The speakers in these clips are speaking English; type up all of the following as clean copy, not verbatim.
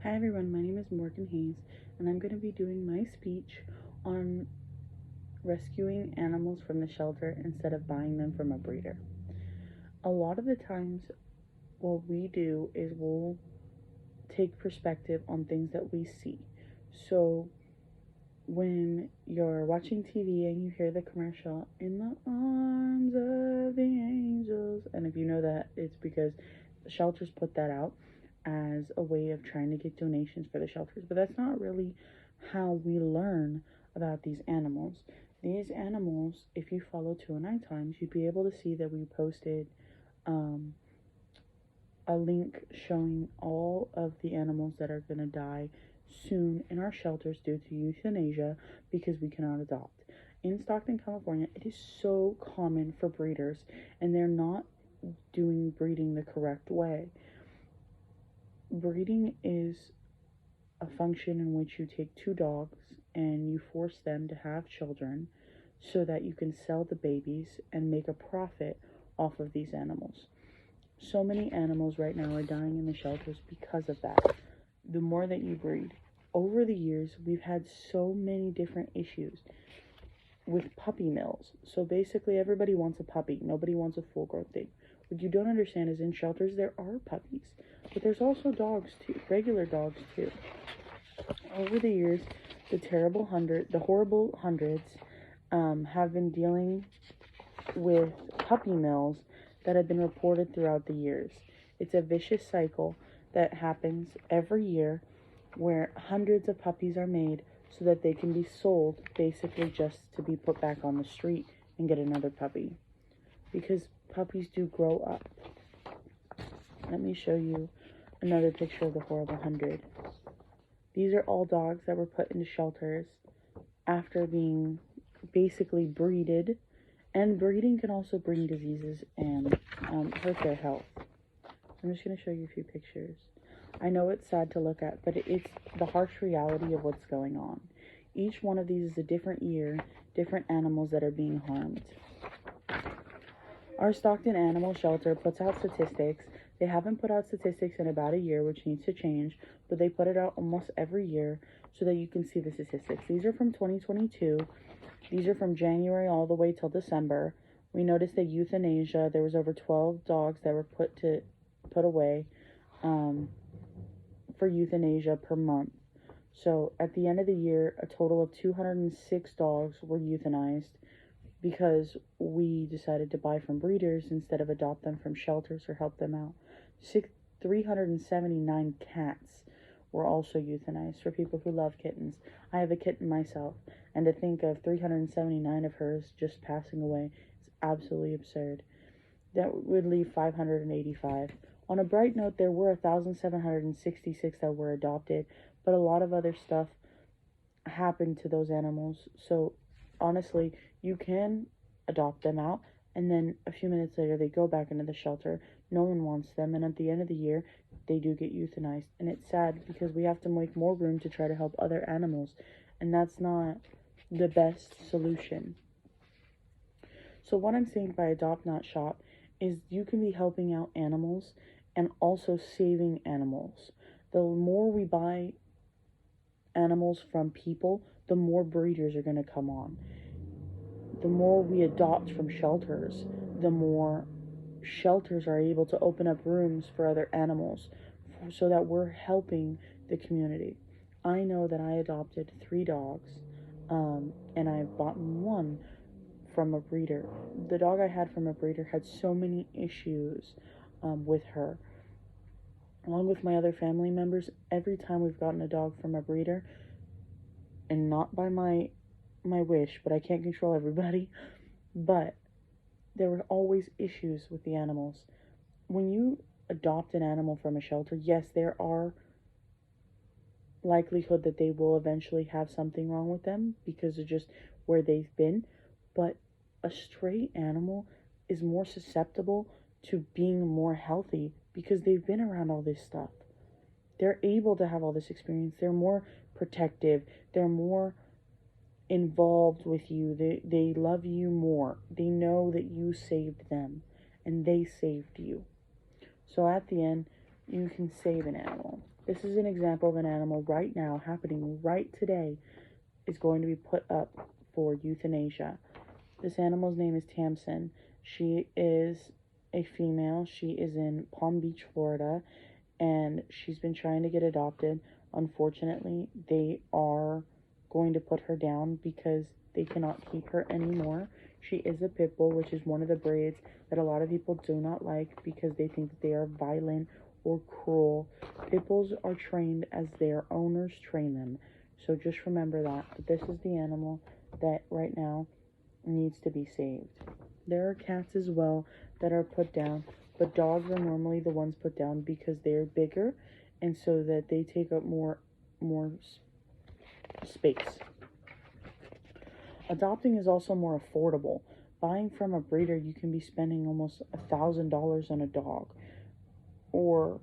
Hi everyone, my name is Morgan Hayes, and I'm going to be doing my speech on rescuing animals from the shelter instead of buying them from a breeder. A lot of the times, what we do is we'll take perspective on things that we see. So, when you're watching TV and you hear the commercial, "In the arms of the angels," and if you know that, it's because the shelters put that out as a way of trying to get donations for the shelters. But that's not really how we learn about these animals. These animals, if you follow 209 Times, you'd be able to see that we posted um, a link showing all of the animals that are going to die soon in our shelters due to euthanasia because we cannot adopt. In Stockton, California, it is so common for breeders, and they're not doing breeding the correct way. Breeding is a function in which you take two dogs and you force them to have children so that you can sell the babies and make a profit off of these animals. So many animals right now are dying in the shelters because of that. The more that you breed. Over the years, we've had so many different issues with puppy mills. So basically, everybody wants a puppy. Nobody wants a full-grown thing. What you don't understand is in shelters, there are puppies. But there's also dogs, too. Regular dogs, too. Over the years, the horrible hundreds have been dealing with puppy mills that have been reported throughout the years. It's a vicious cycle that happens every year where hundreds of puppies are made so that they can be sold, basically just to be put back on the street and get another puppy. Because puppies do grow up. Let me show you another picture of the horrible 100. These are all dogs that were put into shelters after being basically breeded. And breeding can also bring diseases and hurt their health. I'm just going to show you a few pictures. I know it's sad to look at, but it's the harsh reality of what's going on. Each one of these is a different year, different animals that are being harmed. Our Stockton Animal Shelter puts out statistics. They haven't put out statistics in about a year, which needs to change, but they put it out almost every year so that you can see the statistics. These are from 2022. These are from January all the way till December. We noticed that euthanasia, there was over 12 dogs that were put away for euthanasia per month. So at the end of the year, a total of 206 dogs were euthanized because we decided to buy from breeders instead of adopt them from shelters or help them out. 379 cats were also euthanized for people who love kittens. I have a kitten myself, and to think of 379 of hers just passing away is absolutely absurd. That would leave 585. On a bright note, there were 1,766 that were adopted, but a lot of other stuff happened to those animals. So honestly, you can adopt them out, and then a few minutes later they go back into the shelter. No one wants them, and at the end of the year they do get euthanized. And it's sad because we have to make more room to try to help other animals, and that's not the best solution. So what I'm saying by adopt not shop is you can be helping out animals and also saving animals. The more we buy animals from people, the more breeders are going to come on. The more we adopt from shelters, the more shelters are able to open up rooms for other animals so that we're helping the community. I know that I adopted 3 dogs, and I bought one from a breeder. The dog I had from a breeder had so many issues with her. Along with my other family members, every time we've gotten a dog from a breeder, and not by my wish, but I can't control everybody, but there were always issues with the animals. When you adopt an animal from a shelter, yes, there are likelihood that they will eventually have something wrong with them because of just where they've been, but a stray animal is more susceptible to being more healthy because they've been around all this stuff. They're able to have all this experience. They're more protective. They're more involved with you. They love you more. They know that you saved them and they saved you. So at the end, you can save an animal. This is an example of an animal right now, happening right today, is going to be put up for euthanasia. This animal's name is Tamsin. She is a female. She is in Palm Beach, Florida, and she's been trying to get adopted. Unfortunately, they are going to put her down because they cannot keep her anymore. She is a pit bull, which is one of the breeds that a lot of people do not like because they think that they are violent or cruel. Pit bulls are trained as their owners train them. So just remember that. But this is the animal that right now needs to be saved. There are cats as well that are put down, but dogs are normally the ones put down because they're bigger and so that they take up more space. Adopting is also more affordable. Buying from a breeder, you can be spending almost $1,000 on a dog, or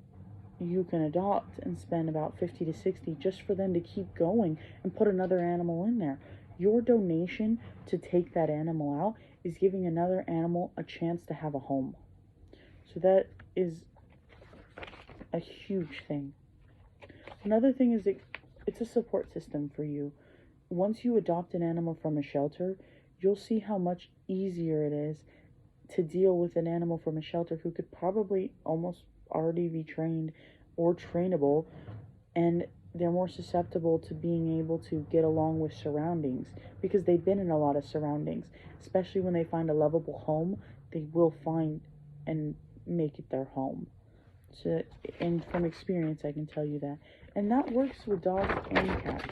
you can adopt and spend about 50 to 60 just for them to keep going and put another animal in there. Your donation to take that animal out is giving another animal a chance to have a home. So that is a huge thing. Another thing is it's a support system for you. Once you adopt an animal from a shelter, you'll see how much easier it is to deal with an animal from a shelter who could probably almost already be trained or trainable, and they're more susceptible to being able to get along with surroundings because they've been in a lot of surroundings. Especially when they find a lovable home, they will find and make it their home. So, and from experience, I can tell you that. And that works with dogs and cats.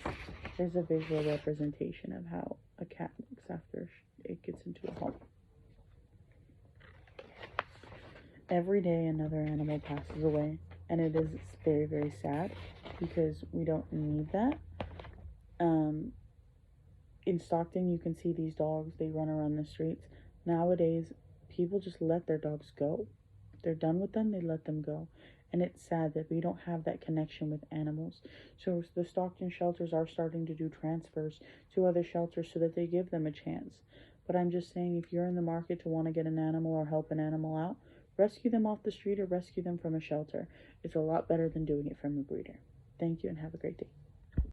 There's a visual representation of how a cat looks after it gets into a home. Every day another animal passes away, and it is very, very sad because we don't need that. In Stockton, you can see these dogs. They run around the streets. Nowadays, people just let their dogs go. If they're done with them, they let them go. And it's sad that we don't have that connection with animals. So the Stockton shelters are starting to do transfers to other shelters so that they give them a chance. But I'm just saying, if you're in the market to want to get an animal or help an animal out, rescue them off the street or rescue them from a shelter. It's a lot better than doing it from a breeder. Thank you and have a great day.